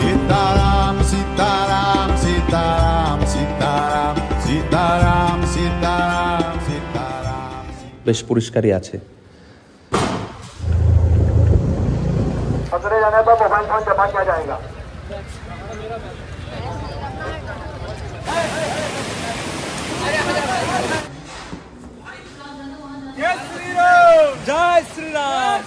सीताराम सीताराम सीताराम सीताराम सीताराम सीताराम सीताराम বেশ পরিষ্কারই আছে। पकड़े जाने पर मोबाइल फोन जमा किया जाएगा। জয় শ্রীরাম।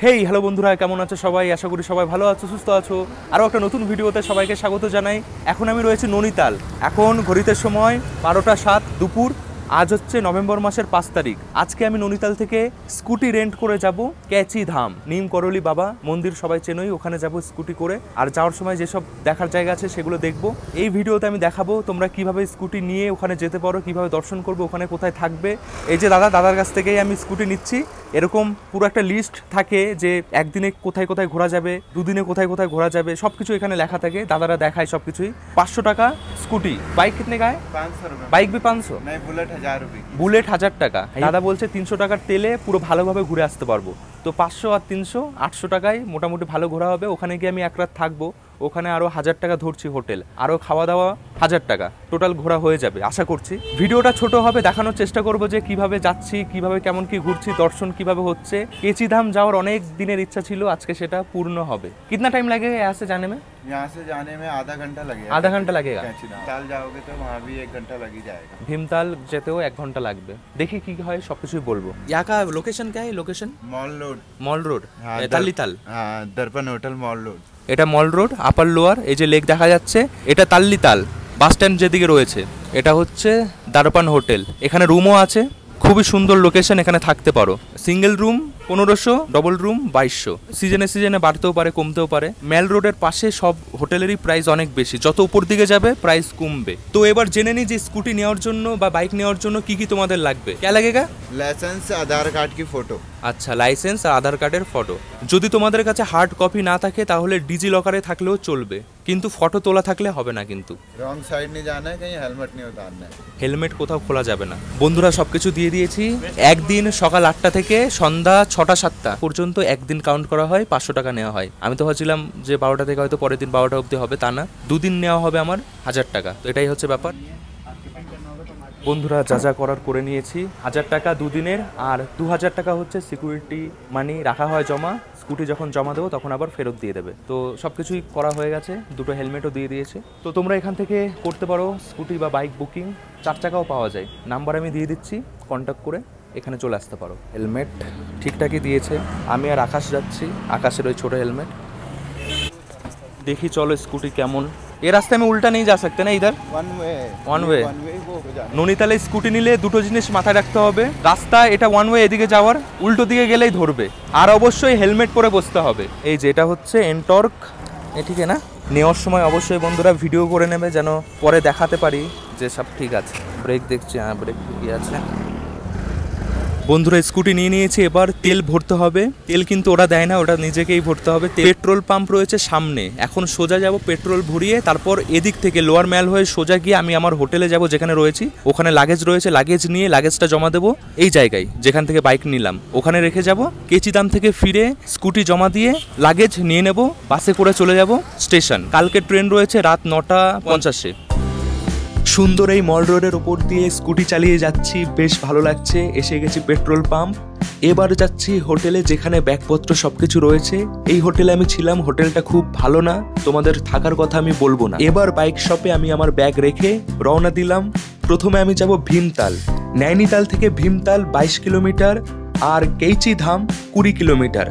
হেই হ্যালো বন্ধুরা, কেমন আছো সবাই? আশা করি সবাই ভালো আছো, সুস্থ আছো। আরও একটা নতুন ভিডিওতে সবাইকে স্বাগত জানাই। এখন আমি রয়েছি নৈনিতাল। এখন ঘড়িতে সময় 12টা 7 দুপুর। আজ হচ্ছে নভেম্বর মাসের 5 তারিখ। আজকে আমি নৈনিতাল থেকে স্কুটি রেন্ট করে যাব ক্যাচি ধাম, নিম করলি বাবা মন্দির সবাই চেনই, ওখানে যাব স্কুটি করে। আর যাওয়ার সময় যেসব দেখার জায়গা আছে সেগুলো দেখব। এই ভিডিওতে আমি দেখাবো তোমরা কিভাবে স্কুটি নিয়ে ওখানে যেতে পারো, কিভাবে দর্শন করবো, ওখানে কোথায় থাকবে। এই যে দাদার কাছ থেকেই আমি স্কুটি নিচ্ছি। এরকম পুরো একটা লিস্ট থাকে যে একদিনে কোথায় কোথায় ঘোরা যাবে, দুদিনে কোথায় কোথায় ঘোরা যাবে, সবকিছু এখানে লেখা থাকে। দাদারা দেখায় সবকিছুই। 500 টাকা স্কুটি। বাইক কিতনে का है? 500 रुपए। বাইক भी 500? नहीं, बुलेट 1000 रुपए। বুলেট 1000 টাকা। দাদা বলছে 300 টাকার তেলে পুরো ভালোভাবে ঘুরে আসতে পারবো। তো 500 আর 300 800 টাকায় মোটামুটি ভালো ঘোরা হবে। ওখানে গিয়ে আমি এক রাত থাকবো। ওখানে আরো 1000 টাকা ধরছি হোটেল, আরো খাওয়া দাওয়া 1000 টাকা, টোটাল ঘোরা হয়ে যাবে আশা করছি। ভিডিওটা ছোট হবে, দেখানোর চেষ্টা করবো যে কিভাবে যাচ্ছি, কিভাবে কেমন কি ঘুরছি, দর্শন কিভাবে হচ্ছে। কেচি ধাম যাওয়ার অনেক দিনের ইচ্ছা ছিল, আজকে সেটা পূর্ণ হবে। कितना टाइम लगेगा यहाँ से जाने में? यहाँ से जाने में आधा घंटा लगेगा। आधा घंटा लगेगा। भीमताल जाओगे तो वहाँ भी 1 घंटा लग ही जाएगा। ভীমতাল যেতেও 1 ঘন্টা লাগবে। দেখি কি হয়, সবকিছুই বলবো। यहाँ का लोकेशन क्या है? Location mall road. Mall road, हाँ, তাল্লিতাল। हाँ, दर्पण होटल मॉल रोड। এটা মল রোড, আপার লোয়ার। এই যে লেক দেখা যাচ্ছে, এটা তাল্লিতাল বাস স্ট্যান্ড যেদিকে রয়েছে। এটা হচ্ছে দারপান হোটেল। এখানে রুমও আছে, খুবই সুন্দর লোকেশন, এখানে থাকতে পারো। Single room 1500, double room 2200। সিজনে বাড়তেও পারে কমতেও পারে। মেল রোডের পাশে সব হোটেলেরই প্রাইস অনেক বেশি, যত উপর দিকে যাবে প্রাইস কমবে। তো এবার জেনে নিই যে স্কুটি নেওয়ার জন্য বা বাইক নেওয়ার জন্য কি কি তোমাদের লাগবে। কে লাগেগা? लाइसेंस, आधार कार्ड की फोटो। আচ্ছা, লাইসেন্স আর আধার কার্ডের ফটো। যদি তোমাদের কাছে হার্ড কপি না থাকে তাহলে ডিজি লকারে থাকলেও চলবে, কিন্তু ফটো তোলা থাকলে হবে না। কিন্তু रॉन्ग साइड नहीं जाना है, कहीं हेलमेट नहीं उतारना है। হেলমেট কোথাও খোলা যাবে না। বন্ধুরা সবকিছু দিয়ে দিয়েছি। একদিন সকাল 8টা থেকে সন্ধ্যা 6টা 7টা পর্যন্ত একদিন কাউন্ট করা হয়, 500 টাকা নেওয়া হয়। আমি তো ভাবছিলাম যে 12টা থেকে হয়তো পরের দিন 12টা অবধি হবে, তা না, দুদিন নেওয়া হবে আমার 1000 টাকা। তো এটাই হচ্ছে ব্যাপার। বন্ধুরা যা যা করার করে নিয়েছি। 1000 টাকা দুদিনের, আর 2000 টাকা হচ্ছে সিকিউরিটি মানি রাখা হয় জমা। স্কুটি যখন জমা দেবো তখন আবার ফেরত দিয়ে দেবে। তো সব কিছুই করা হয়ে গেছে, দুটো হেলমেটও দিয়ে দিয়েছে। তো তোমরা এখান থেকে করতে পারো স্কুটি বা বাইক বুকিং। 4 চাকাও পাওয়া যায়, নাম্বার আমি দিয়ে দিচ্ছি, কন্ট্যাক্ট করে এখানে চলে আসতে পারো। হেলমেট ঠিকঠাকই দিয়েছে। আমি আর আকাশ যাচ্ছি, আকাশের ওই ছোটো হেলমেট। দেখি চলো স্কুটি কেমন। এ রাস্তায় আমি উল্টা नहीं जा सकते ना इधर? One way. নৈনিতালে স্কুটি নিলে দুটো জিনিস মাথায় রাখতে হবে। রাস্তা এটা ওয়ান ওয়ে, এদিকে যাওয়ার উল্টো দিকে গেলেই ধরবে। আর অবশ্যই হেলমেট পরে বসতে হবে। এই যে এটা হচ্ছে এনটর্ক, ঠিক না? নেওয়ার সময় অবশ্যই বন্ধুরা ভিডিও করে নেবে, যেন পরে দেখাতে পারি যে সব ঠিক আছে। ব্রেক দেখছি, হ্যাঁ ব্রেক ঠিকই আছে। বন্ধুরা স্কুটি নিয়ে নিয়েছি, এবার তেল ভরতে হবে। তেল কিন্তু ওরা দেয় না, ওটা নিজেকেই ভরতে হবে। পেট্রোল পাম্প রয়েছে সামনে। এখন সোজা যাব পেট্রোল ভরিয়ে, তারপর এদিক থেকে লোয়ার ম্যাল হয়ে সোজা গিয়ে আমি আমার হোটেলে যাব যেখানে রয়েছি। ওখানে লাগেজ রয়েছে, লাগেজ নিয়ে লাগেজটা জমা দেবো এই জায়গায় যেখান থেকে বাইক নিলাম, ওখানে রেখে যাব। কেচিদাম থেকে ফিরে স্কুটি জমা দিয়ে লাগেজ নিয়ে নেব, বাসে করে চলে যাব স্টেশন। কালকে ট্রেন রয়েছে রাত 9:50-এ। সুন্দর এই মল রোডের ওপর দিয়ে স্কুটি চালিয়ে যাচ্ছি, বেশ ভালো লাগছে। এসে গেছি পেট্রোল পাম্প। এবার যাচ্ছি হোটেলে যেখানে ব্যাগপত্র সবকিছু রয়েছে। এই হোটেলে আমি ছিলাম, হোটেলটা খুব ভালো না, তোমাদের থাকার কথা আমি বলবো না। এবার বাইক শপে আমি আমার ব্যাগ রেখে রওনা দিলাম। প্রথমে আমি যাব ভীমতাল। নৈনিতাল থেকে ভীমতাল 22 কিলোমিটার, আর কেচি ধাম 20 কিলোমিটার।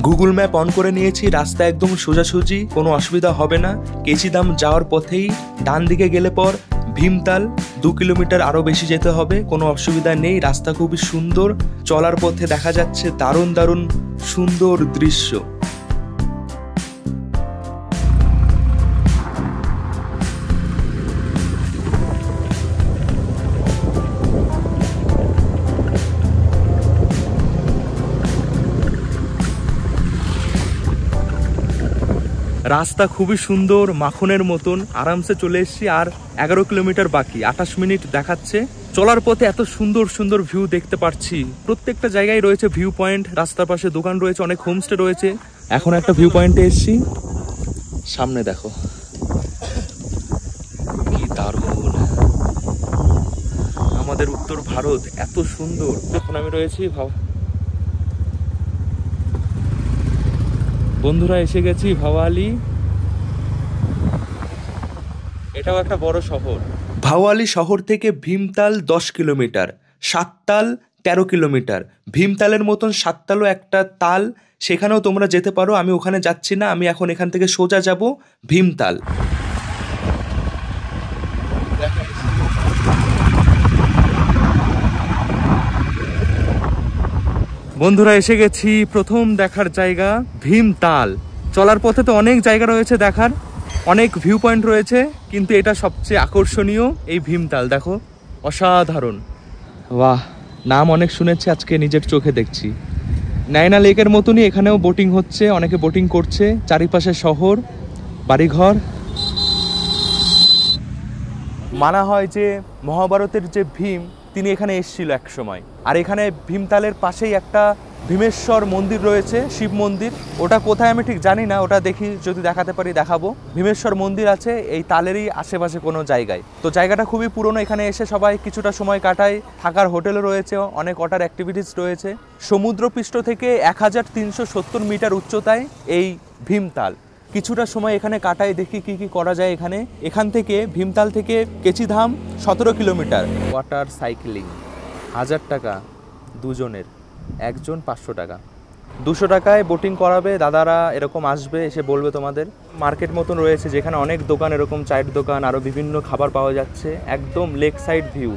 গুগল ম্যাপ অন করে নিয়েছি, রাস্তা একদম সোজাসুজি, কোনো অসুবিধা হবে না। কেচি ধাম যাওয়ার পথেই ডান দিকে গেলে পর ভীমতাল 2 কিলোমিটার আরো বেশি যেতে হবে, কোনো অসুবিধা নেই। রাস্তা খুবই সুন্দর, চলার পথে দেখা যাচ্ছে দারুণ দারুণ সুন্দর দৃশ্য। রাস্তা খুবই সুন্দর, মাখনের মতন, আরামসে চলে এসেছি। আর 11 কিলোমিটার বাকি, 28 মিনিট দেখাচ্ছে। চলার পথে এত সুন্দর সুন্দর ভিউ দেখতে পাচ্ছি। প্রত্যেকটা জায়গায় রয়েছে ভিউ পয়েন্ট, রাস্তার পাশে দোকান রয়েছে, অনেক হোমস্টে রয়েছে। এখন একটা ভিউ পয়েন্টে এসেছি, সামনে দেখো কি দারুণ, আমাদের উত্তর ভারত এত সুন্দর। এখন আমি রয়েছি বন্ধুরা এসে গেছি ভাওয়ালি। এটাও একটা বড় শহর। ভাওয়ালি শহর থেকে ভীমতাল 10 কিলোমিটার, সাততাল 13 কিলোমিটার। ভীমতালের মতন সাততালও একটা তাল, সেখানেও তোমরা যেতে পারো। আমি ওখানে যাচ্ছি না, আমি এখন এখান থেকে সোজা যাব ভীমতাল। বন্ধুরা এসে গেছি প্রথম দেখার জায়গা ভীমতাল। চলার পথে তো অনেক জায়গা রয়েছে দেখার, অনেক ভিউ পয়েন্ট রয়েছে, কিন্তু এটা সবচেয়ে আকর্ষণীয় এই ভীমতাল। দেখো অসাধারণ, বাহ! নাম অনেক শুনেছি, আজকে নিজের চোখে দেখছি। নাইনা লেকের মতনই এখানেও বোটিং হচ্ছে, অনেকে বোটিং করছে। চারিপাশে শহর, বাড়িঘর। মানা হয় যে মহাভারতের যে ভীম, তিনি এখানে এসেছিল এক সময়। আর এখানে ভীমতালের পাশেই একটা ভীমেশ্বর মন্দির রয়েছে, শিব মন্দির। ওটা কোথায় আমি ঠিক জানি না, ওটা দেখি যদি দেখাতে পারি দেখাবো। ভীমেশ্বর মন্দির আছে এই তালেরই আশেপাশে কোনো জায়গায়। তো জায়গাটা খুবই পুরনো, এখানে এসে সবাই কিছুটা সময় কাটায়। থাকার হোটেলও রয়েছে, অনেক ওয়াটার অ্যাক্টিভিটিস রয়েছে। সমুদ্রপৃষ্ঠ থেকে 1370 মিটার উচ্চতায় এই ভীমতাল। কিছুটা সময় এখানে কাটায়, দেখি কি কি করা যায় এখানে। এখান থেকে ভীমতাল থেকে কেচিধাম 17 কিলোমিটার। ওয়াটার সাইক্লিং 1000 টাকা দুজনের, একজন 500 টাকা। 200 টাকায় বোটিং করাবে দাদারা, এরকম আসবে, এসে বলবে তোমাদের। মার্কেট মতন রয়েছে যেখানে অনেক দোকান, এরকম চায়ের দোকান, আরও বিভিন্ন খাবার পাওয়া যাচ্ছে। একদম লেক সাইড ভিউ,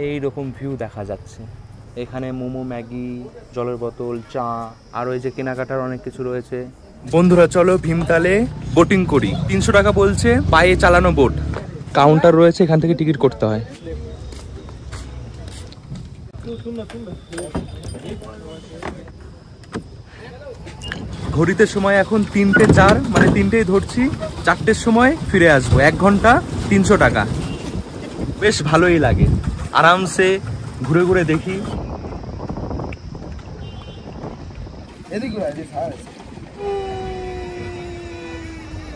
এইরকম ভিউ দেখা যাচ্ছে। এখানে মোমো, ম্যাগি, জলের বোতল, চা, আর ওই যে কেনাকাটার অনেক কিছু রয়েছে। বন্ধুরা চলো ভীমতালে বোটিং করি। 300 টাকা বলছে, পায়ে চালানো বোট। কাউন্টার রয়েছে, এখান থেকে টিকিট করতে হয়। ঘড়িতে সময় এখন 3:04, মানে 3টেই ধরছি। 4টের সময় ফিরে আসবো, 1 ঘন্টা 300 টাকা। বেশ ভালোই লাগে, আরামসে ঘুরে ঘুরে দেখি।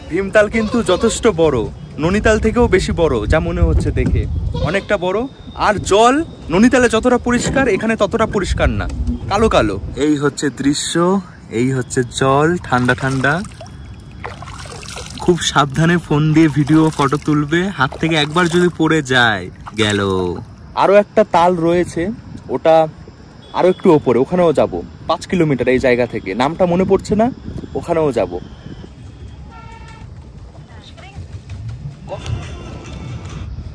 ভীমতাল কিন্তু যথেষ্ট বড়, ননিতাল থেকেও বেশি বড় যা মনে হচ্ছে দেখে, অনেকটা বড়। আর জল ননিতালে যতটা পরিষ্কার এখানে ততটা পরিষ্কার না, কালো কালো। এই হচ্ছে দৃশ্য, এই হচ্ছে জল, ঠান্ডা ঠান্ডা। খুব সাবধানে ফোন দিয়ে ভিডিও ফটো তুলবে, হাত থেকে একবার যদি পড়ে যায় গেল। আরো একটা তাল রয়েছে, ওটা আরো একটু ওপরে, ওখানেও যাব। 5 কিলোমিটার এই জায়গা থেকে, নামটা মনে পড়ছে না, ওখানেও যাব।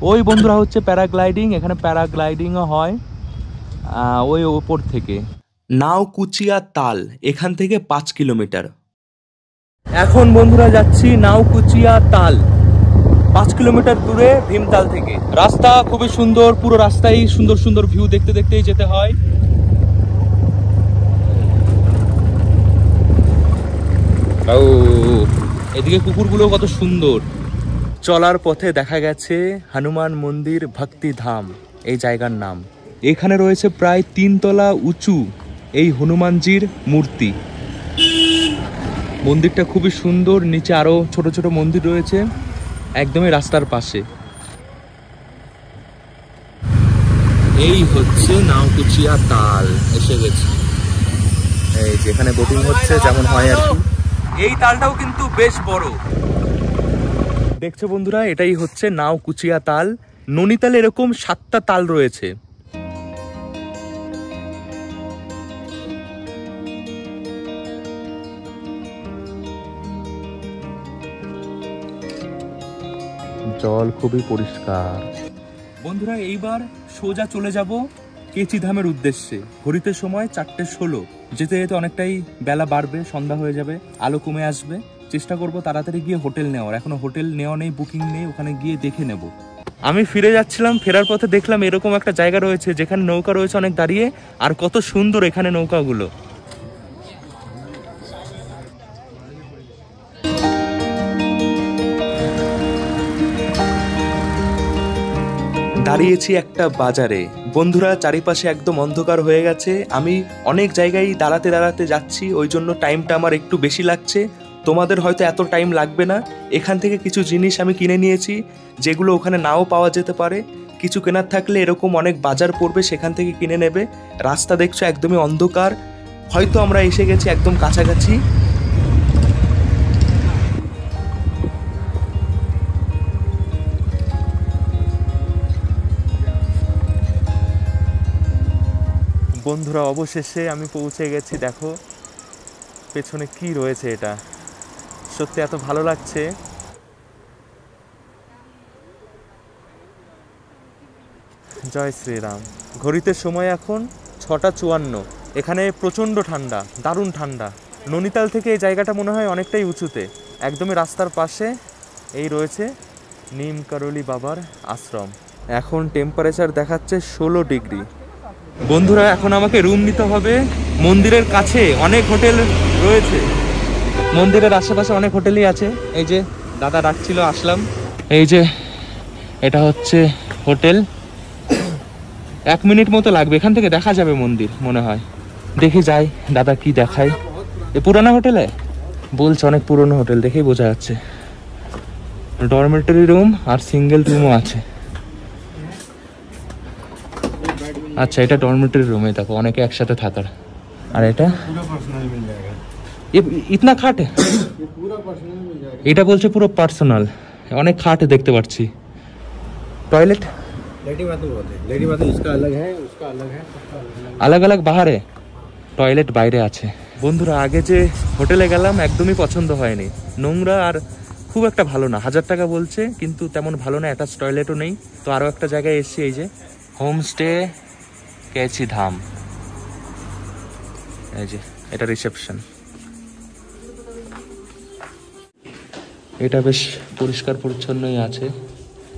ওই বন্ধুরা হচ্ছে প্যারাগ্লাইডিং, এখানে প্যারাগ্লাইডিংও হয় ওই ওপর থেকে। নাওকুচিয়া তাল এখান থেকে 5 কিলোমিটার। এখন বন্ধুরা যাচ্ছি নাওকুচিয়া তাল, 5 কিলোমিটার দূরে ভীমতাল থেকে। রাস্তা খুবই সুন্দর, পুরো রাস্তায় সুন্দর সুন্দর ভিউ দেখতে দেখতেই যেতে হয়। এদিকে কুকুরগুলো কত সুন্দর। চলার পথে দেখা গেছে হনুমান মন্দির ভক্তি ধাম, এই জায়গার নাম। এখানে রয়েছে প্রায় 3 তলা উঁচু এই হনুমানজির মূর্তি। মন্দিরটা খুবই সুন্দর, নিচে আরো ছোট ছোট মন্দির রয়েছে একদমই রাস্তার পাশে। এই হচ্ছে নাওকুচিয়া তাল, এসে গেছে। এই যেখানে বোটিং হচ্ছে যেমন হয় আর কি। এই তালটাও কিন্তু বেশ বড়। দেখছো বন্ধুরা, এটাই হচ্ছে নাওকুচিয়া তাল। ননিতালে এরকম 7টা তাল রয়েছে। জল খুবই পরিষ্কার। বন্ধুরা এইবার সোজা চলে যাব কেচিধামের উদ্দেশ্যে। ঘড়িতে সময় 4:16। যেতে যেতে অনেকটাই বেলা বাড়বে, সন্ধ্যা হয়ে যাবে, আলো কমে আসবে। চেষ্টা করব তাড়াতাড়ি গিয়ে হোটেল নেওয়ার। এখনো হোটেল নেওয়া নেই, বুকিং নেই, ওখানে গিয়ে দেখে নেব। আমি ফিরে যাচ্ছিলাম, ফেরার পথে দেখলাম এরকম একটা জায়গা রয়েছে যেখানে নৌকা রয়েছে অনেক দাঁড়িয়ে, আর কত সুন্দর এখানে নৌকাগুলো। দাঁড়িয়েছি একটা বাজারে। বন্ধুরা, চারিপাশে একদম অন্ধকার হয়ে গেছে। আমি অনেক জায়গায় দাঁড়াতে দাঁড়াতে যাচ্ছি, ওই জন্য টাইমটা আমার একটু বেশি লাগছে। তোমাদের হয়তো এত টাইম লাগবে না। এখান থেকে কিছু জিনিস আমি কিনে নিয়েছি, যেগুলো ওখানে নাও পাওয়া যেতে পারে। কিছু কেনার থাকলে এরকম অনেক বাজার পড়বে, সেখান থেকে কিনে নেবে। রাস্তা দেখছো একদমই অন্ধকার, হয়তো আমরা এসে গেছি একদম কাছাকাছি। বন্ধুরা, অবশেষে আমি পৌঁছে গেছি। দেখো পেছনে কি রয়েছে, এটা সত্যি এত ভালো লাগছে। জয় শ্রীরাম। ঘড়িতে সময় এখন 6:54। এখানে প্রচণ্ড ঠান্ডা, দারুণ ঠান্ডা। নৈনিতাল থেকে এই জায়গাটা মনে হয় অনেকটাই উঁচুতে। একদমই রাস্তার পাশে এই রয়েছে নিম করলি বাবার আশ্রম। এখন টেম্পারেচার দেখাচ্ছে 16 ডিগ্রি। বন্ধুরা, এখন আমাকে রুম নিতে হবে। মন্দিরের কাছে অনেক হোটেল রয়েছে, মন্দিরের আশেপাশে অনেক হোটেলই আছে। এই যে দাদা ডাকছিল, আসলাম। এই যে এটা হচ্ছে হোটেল। 1 মিনিট মতো লাগবে, এখান থেকে দেখা যাবে মন্দির মনে হয়। দেখে যাই দাদা কি দেখায়। এ পুরানো হোটেলে বলছে, অনেক পুরনো হোটেল দেখেই বোঝা যাচ্ছে। ডরমেটরি রুম আর সিঙ্গেল রুমও আছে। আচ্ছা, এটা ডরমেটরি রুমে দেখো অনেকে একসাথে থাকার। আর এটা ইতনা খাট, এটা বলছে পুরো পার্সোনাল। অনেক খাট দেখতে পাচ্ছি। टॉयलेट लेडी बाथरूम होते हैं, लेडी बाथरूम इसका अलग है, उसका अलग है, सबका अलग अलग अलग बाहरे, টয়লেট বাইরে আছে। বন্ধুরা, আগে যে হোটেলে গেলাম একদমই পছন্দ হয়নি, নোংরা আর খুব একটা ভালো না। 1000 টাকা বলছে, কিন্তু তেমন ভালো না, অ্যাটাচ টয়লেটও নেই। তো আরও একটা জায়গায় এসেছি, এই যে হোমস্টে কেচি ধাম। এই যে এটা রিসেপশন। এটা বেশ পরিষ্কার পরিচ্ছন্নই আছে।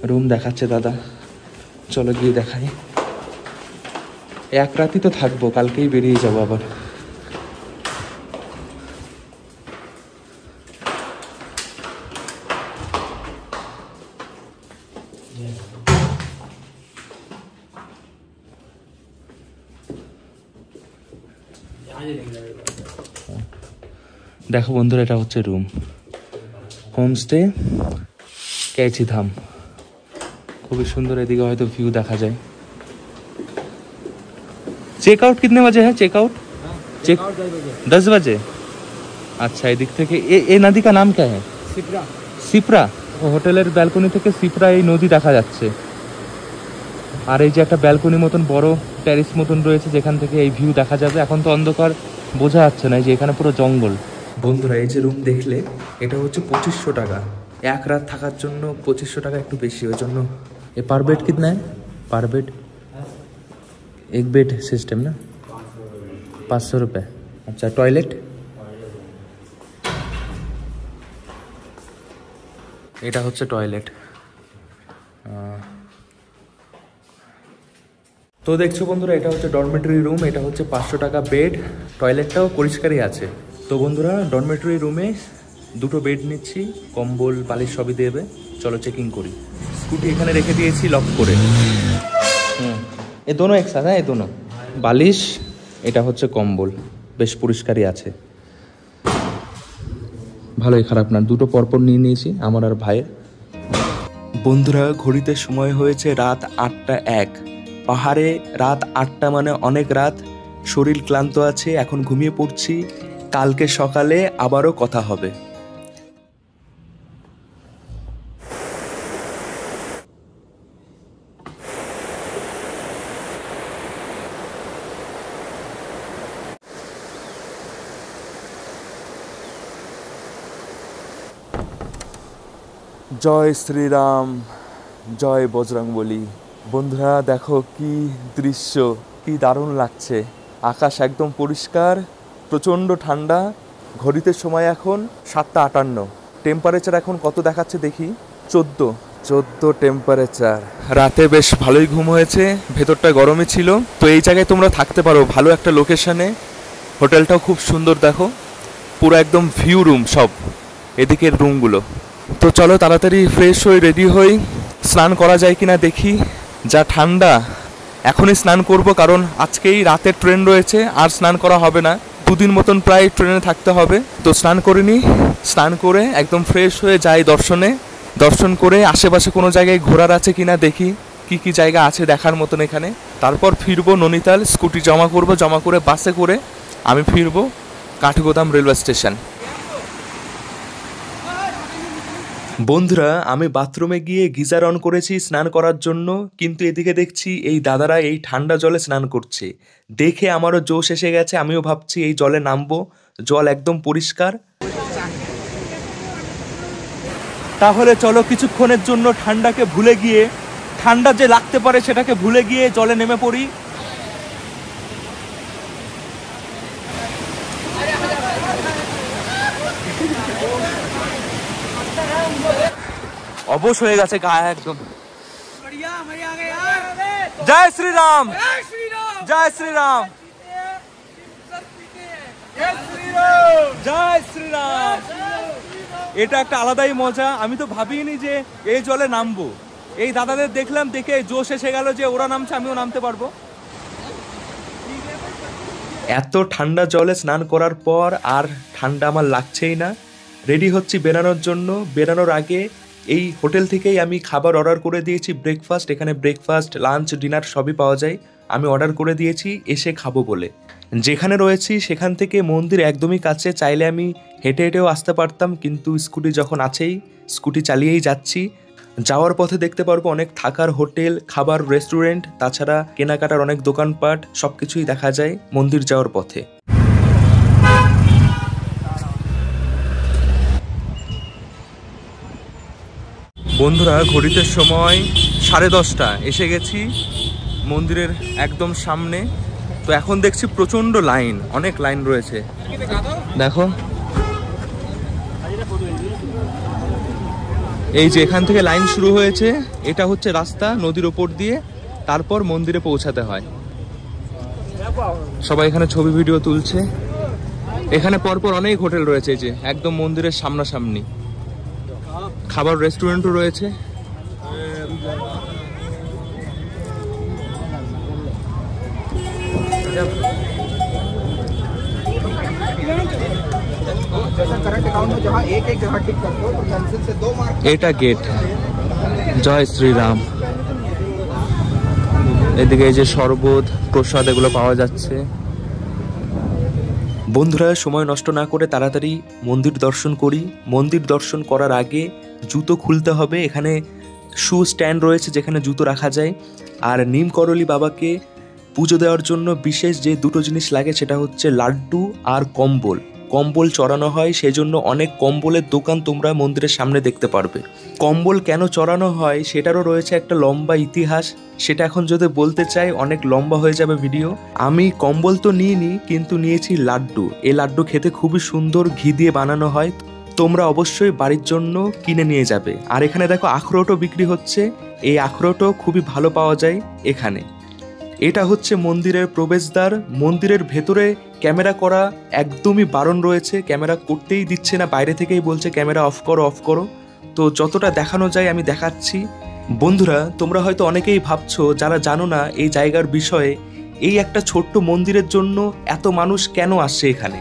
রুম দেখাচ্ছে দাদা, চলো গিয়ে দেখাই। এক রাতই তো থাকবো, কালকেই বেরিয়ে যাবো আবার। দেখো বন্ধুরা, এটা হচ্ছে রুম, হোমস্টে কেচি ধাম। খুবই সুন্দর, এদিকে হয়তো ভিউ দেখা যায়। चेकआउट कितने बजे है? चेकआउट 10 बजे। अच्छा, এদিক থেকে এই নদী का नाम क्या है? सिप्रा। सिप्रा। হোটেলের ব্যালকনি থেকে সিপ্রা এই নদী দেখা যাচ্ছে। আর এই যে একটা ব্যালকনি মতন বড় টেরিস মতন রয়েছে, যেখান থেকে এই ভিউ দেখা যাবে। এখন তো অন্ধকার, বোঝা যাচ্ছে না, এই যে এখানে পুরো জঙ্গল। বন্ধুরা, এই যে রুম দেখলে, এটা হচ্ছে 2500 টাকা। এক রাত থাকার জন্য 2500 টাকা একটু বেশি, ওই জন্য। ये पर बेड कितना है? पर बेड एक बेड सिस्टम ना, 500 रुपये। अच्छा, टॉयलेट এটা হচ্ছে টয়লেট। তো দেখছো বন্ধুরা, এটা হচ্ছে ডরমেটরি রুম। এটা হচ্ছে 500 টাকা বেড, টয়লেটটাও পরিষ্কারই আছে। তো বন্ধুরা, ডরমেটরি রুমে 2টো বেড নিচ্ছি, কম্বল বালিশ সবই দেবে। চলো চেকিং করি। স্কুটি এখানে রেখে দিয়েছি লক করে। এ দোনো একসাথে, হ্যাঁ, এ দোনো। বালিশ, এটা হচ্ছে কম্বল, বেশ পরিষ্কারই আছে। ভালোই, খারাপ না। 2টো পরপর নিয়ে নিয়েছি, আমার আর ভাইয়ের। বন্ধুরা, ঘড়িতে সময় হয়েছে রাত 8:01। পাহাড়ে রাত 8টা মানে অনেক রাত। শরীর ক্লান্ত আছে, এখন ঘুমিয়ে পড়ছি। কালকে সকালে আবারও কথা হবে। জয় শ্রীরাম, জয় বজরংবলী। বন্ধুরা, দেখো কি দৃশ্য, কি দারুণ লাগছে। আকাশ একদম পরিষ্কার, প্রচণ্ড ঠান্ডা। ঘড়িতে সময় এখন 7:58। টেম্পারেচার এখন কত দেখাচ্ছে দেখি, 14 টেম্পারেচার। রাতে বেশ ভালোই ঘুম হয়েছে, ভেতরটা গরমই ছিল। তো এই জায়গায় তোমরা থাকতে পারো, ভালো একটা লোকেশনে। হোটেলটাও খুব সুন্দর, দেখো পুরো একদম ভিউ রুম সব, এদিকের রুমগুলো। তো চলো তাড়াতাড়ি ফ্রেশ হই, রেডি হই, স্নান করা যায় কিনা দেখি। যা ঠান্ডা, এখনই স্নান করব, কারণ আজকেই রাতের ট্রেন রয়েছে, আর স্নান করা হবে না, 2 দিন মতন প্রায় ট্রেনে থাকতে হবে। তো স্নান করে নিই, স্নান করে একদম ফ্রেশ হয়ে যাই দর্শন করে আশেপাশে কোনো জায়গায় ঘোরার আছে কিনা দেখি, কি জায়গা আছে দেখার মতন এখানে। তারপর ফিরবো নৈনিতাল, স্কুটি জমা করে বাসে করে আমি ফিরবো কাঠগোদাম রেলওয়ে স্টেশন। বন্ধুরা, আমি বাথরুমে গিয়ে গিজার অন করেছি স্নান করার জন্য, কিন্তু এদিকে দেখছি এই দাদারা এই ঠান্ডা জলে স্নান করছে। দেখে আমারও জোশ এসে গেছে, আমিও ভাবছি এই জলে নামবো। জল একদম পরিষ্কার। তাহলে চলো কিছুক্ষণের জন্য ঠান্ডাকে ভুলে গিয়ে, ঠান্ডা যে লাগতে পারে সেটাকে ভুলে গিয়ে জলে নেমে পড়ি। অবশ হয়ে গেছে গায়ে একদম। জয় শ্রীরাম, জয় শ্রীরাম, জয় শ্রীরাম। এটা একটা আলাদাই মজা। আমি তো ভাবিনি যে এই জলে নামবো। এই দাদাদের দেখলাম, দেখে জোশ এসে গেল যে ওরা নামছে, আমিও নামতে পারবো। এত ঠান্ডা জলে স্নান করার পর আর ঠান্ডা আমার লাগছেই না। রেডি হচ্ছি বেরানোর জন্য। বেরানোর আগে এই হোটেল থেকেই আমি খাবার অর্ডার করে দিয়েছি, ব্রেকফাস্ট। এখানে ব্রেকফাস্ট, লাঞ্চ, ডিনার সবই পাওয়া যায়। আমি অর্ডার করে দিয়েছি এসে খাবো বলে। যেখানে রয়েছি সেখান থেকে মন্দির একদমই কাছে, চাইলে আমি হেঁটে হেঁটেও আসতে পারতাম, কিন্তু স্কুটি যখন আছেই স্কুটি চালিয়েই যাচ্ছি। যাওয়ার পথে দেখতে পারবো অনেক থাকার হোটেল, খাবার, রেস্টুরেন্ট, তাছাড়া কেনাকাটার অনেক দোকানপাট, সবকিছুই দেখা যায় মন্দির যাওয়ার পথে। বন্ধুরা, ঘড়িতে সময় 10:30, এসে গেছি মন্দিরের একদম সামনে। তো এখন দেখছি প্রচন্ড লাইন, অনেক লাইন রয়েছে। দেখো, এই যে এখান থেকে লাইন শুরু হয়েছে, এটা হচ্ছে রাস্তা নদীর ওপর দিয়ে, তারপর মন্দিরে পৌঁছাতে হয়। সবাই এখানে ছবি ভিডিও তুলছে। এখানে পরপর অনেক হোটেল রয়েছে, এই যে একদম মন্দিরের সামনাসামনি। খাবার রেস্টুরেন্টও রয়েছে। এটা গেট। জয় শ্রীরাম। এদিকে এই যে শরবত, প্রসাদ, এগুলো পাওয়া যাচ্ছে। বন্ধুরা, সময় নষ্ট না করে তাড়াতাড়ি মন্দির দর্শন করি। মন্দির দর্শন করার আগে জুতো খুলতে হবে। এখানে শু স্ট্যান্ড রয়েছে যেখানে জুতো রাখা যায়। আর নিম করলি বাবাকে পুজো দেওয়ার জন্য বিশেষ যে 2টো জিনিস লাগে, সেটা হচ্ছে লাড্ডু আর কম্বল। কম্বল চড়ানো হয়, সেজন্য অনেক কম্বলের দোকান তোমরা মন্দিরের সামনে দেখতে পারবে। কম্বল কেন চড়ানো হয় সেটারও রয়েছে একটা লম্বা ইতিহাস। সেটা এখন যদি বলতে চাই অনেক লম্বা হয়ে যাবে ভিডিও। আমি কম্বল তো নিইনি, কিন্তু নিয়েছি লাড্ডু। এই লাড্ডু খেতে খুবই সুন্দর, ঘি দিয়ে বানানো হয়। তোমরা অবশ্যই বাড়ির জন্য কিনে নিয়ে যাবে। আর এখানে দেখো আখরোটও বিক্রি হচ্ছে। এই আখরোটও খুবই ভালো পাওয়া যায় এখানে। এটা হচ্ছে মন্দিরের প্রবেশদ্বার। মন্দিরের ভেতরে ক্যামেরা করা একদমই বারণ রয়েছে, ক্যামেরা করতেই দিচ্ছে না, বাইরে থেকেই বলছে ক্যামেরা অফ করো, অফ করো। তো যতটা দেখানো যায় আমি দেখাচ্ছি। বন্ধুরা, তোমরা হয়তো অনেকেই ভাবছো, যারা জানো না এই জায়গার বিষয়ে, এই একটা ছোট্ট মন্দিরের জন্য এত মানুষ কেন আসছে এখানে।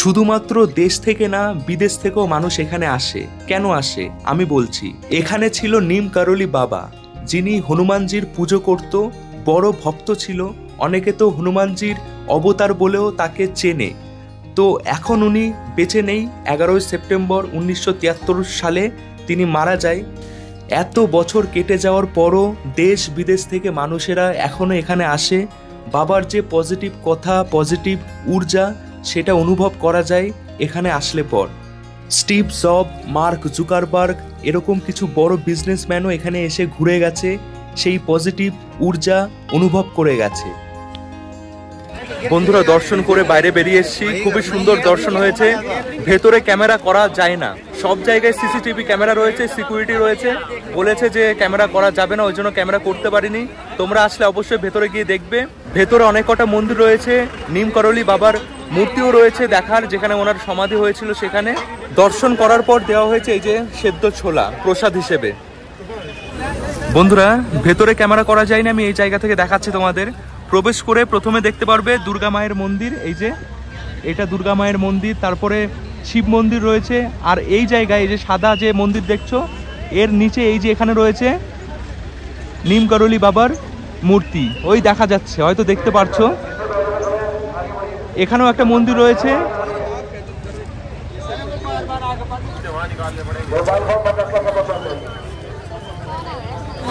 শুধুমাত্র দেশ থেকে না, বিদেশ থেকেও মানুষ এখানে আসে। কেন আসে আমি বলছি। এখানে ছিল নিম করলি বাবা, যিনি হনুমানজির পুজো করত, বড় ভক্ত ছিল। অনেকে তো হনুমানজির অবতার বলেও তাকে চেনে। তো এখন উনি বেঁচে নেই। 11ই সেপ্টেম্বর 1973 সালে তিনি মারা যায়। এত বছর কেটে যাওয়ার পরও দেশ বিদেশ থেকে মানুষেরা এখনও এখানে আসে। বাবার যে পজিটিভ কথা, পজিটিভ ঊর্জা, সেটা অনুভব করা যায় এখানে আসলে পর। স্টিভ জব, মার্ক জুকারবার্গ, এরকম কিছু বড় বিজনেসম্যানও এখানে এসে ঘুরে গেছে, সেই পজিটিভ ঊর্জা অনুভব করে গেছে। বন্ধুরা, দর্শন করে বাইরে বেরিয়ে এসেছি। খুবই সুন্দর দর্শন হয়েছে। ভেতরে ক্যামেরা করা যায় না, সব জায়গায় সিসিটিভি ক্যামেরা রয়েছে, সিকিউরিটি রয়েছে। বলেছে যে ক্যামেরা করা যাবে না, ওই জন্য ক্যামেরা করতে পারিনি। তোমরা আসলে অবশ্যই ভেতরে গিয়ে দেখবে। ভেতরে অনেক কটা মন্দির রয়েছে, নিম করলি বাবার মূর্তিও রয়েছে দেখার, যেখানে ওনার সমাধি হয়েছিল। সেখানে দর্শন করার পর দেওয়া হয়েছে এই যে সেদ্ধ ছোলা প্রসাদ হিসেবে। বন্ধুরা ভেতরে ক্যামেরা করা যায় না, আমি এই জায়গা থেকে দেখাচ্ছি তোমাদের। প্রবেশ করে প্রথমে দেখতে পারবে দুর্গা মায়ের মন্দির, এই যে এটা দুর্গা মায়ের মন্দির, তারপরে শিব মন্দির রয়েছে। আর এই জায়গায় এই যে সাদা যে মন্দির দেখছো এর নিচে এই যে এখানে রয়েছে নিম করলি বাবার মূর্তি, ওই দেখা যাচ্ছে, হয়তো দেখতে পারছো। এখানেও একটা মন্দির রয়েছে।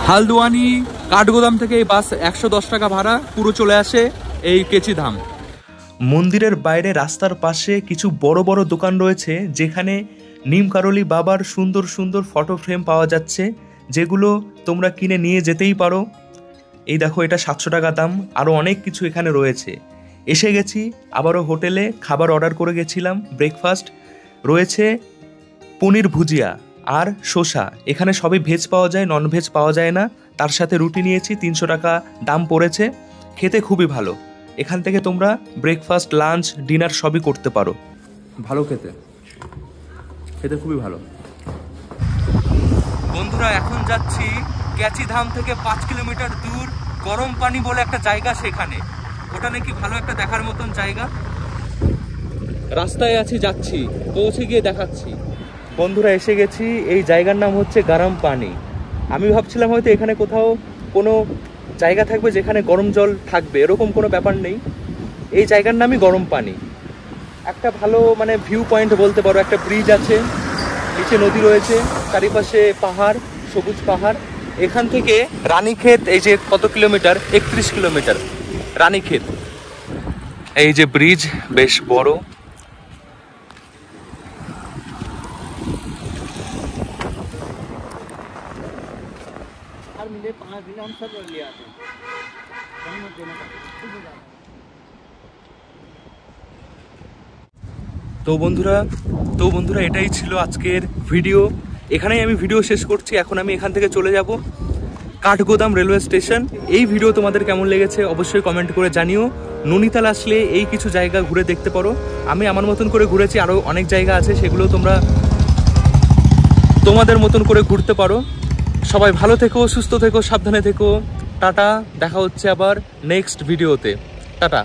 হালদুয়ানি কাঠগোদাম থেকে এই বাস 110 টাকা ভাড়া, পুরো চলে আসে এই কেচিধাম। মন্দিরের বাইরে রাস্তার পাশে কিছু বড় বড় দোকান রয়েছে যেখানে নিম কারলি বাবার সুন্দর সুন্দর ফটো ফ্রেম পাওয়া যাচ্ছে, যেগুলো তোমরা কিনে নিয়ে যেতেই পারো। এই দেখো এটা 700 টাকা দাম। আরও অনেক কিছু এখানে রয়েছে। এসে গেছি আবারও হোটেলে, খাবার অর্ডার করে গেছিলাম। ব্রেকফাস্ট রয়েছে পনির ভুজিয়া আর শসা। এখানে সবই ভেজ পাওয়া যায়, নন ভেজ পাওয়া যায় না। তার সাথে রুটি নিয়েছি, 300 টাকা দাম পড়েছে। খেতে খুবই ভালো। এখান থেকে তোমরা ব্রেকফাস্ট, লাঞ্চ, ডিনার সবই করতে পারো। ভালো খেতে খুবই ভালো। বন্ধুরা এখন যাচ্ছি ক্যাচিধাম থেকে 5 কিলোমিটার দূর গরম পানি বলে একটা জায়গা, সেখানে ওটা নাকি ভালো একটা দেখার মতন জায়গা। রাস্তায় আছি, যাচ্ছি, পৌঁছে গিয়ে দেখাচ্ছি। বন্ধুরা এসে গেছি, এই জায়গার নাম হচ্ছে গরম পানি। আমি ভাবছিলাম হয়তো এখানে কোথাও কোনো জায়গা থাকবে যেখানে গরম জল থাকবে, এরকম কোনো ব্যাপার নেই। এই জায়গার নামই গরম পানি। একটা ভালো মানে ভিউ পয়েন্ট বলতে পারো, একটা ব্রিজ আছে, নিচে নদী রয়েছে, চারিপাশে পাহাড়, সবুজ পাহাড়। এখান থেকে রানীক্ষেত এই যে কত কিলোমিটার, 31 কিলোমিটার রানীক্ষেত। এই যে ব্রিজ বেশ বড়। তো বন্ধুরা এটাই ছিল আজকের ভিডিও। এখানেই আমি ভিডিও শেষ করছি। এখন আমি এখান থেকে চলে যাব কাঠগোদাম রেলওয়ে স্টেশন। এই ভিডিও তোমাদের কেমন লেগেছে অবশ্যই কমেন্ট করে জানিও। নৈনিতাল আসলে এই কিছু জায়গা ঘুরে দেখতে পারো। আমি আমার মতন করে ঘুরেছি, আরও অনেক জায়গা আছে, সেগুলো তোমরা তোমাদের মতন করে ঘুরতে পারো। সবাই ভালো থেকো, সুস্থ থেকো, সাবধানে থেকো। টাটা, দেখা হচ্ছে আবার নেক্সট ভিডিওতে। টাটা।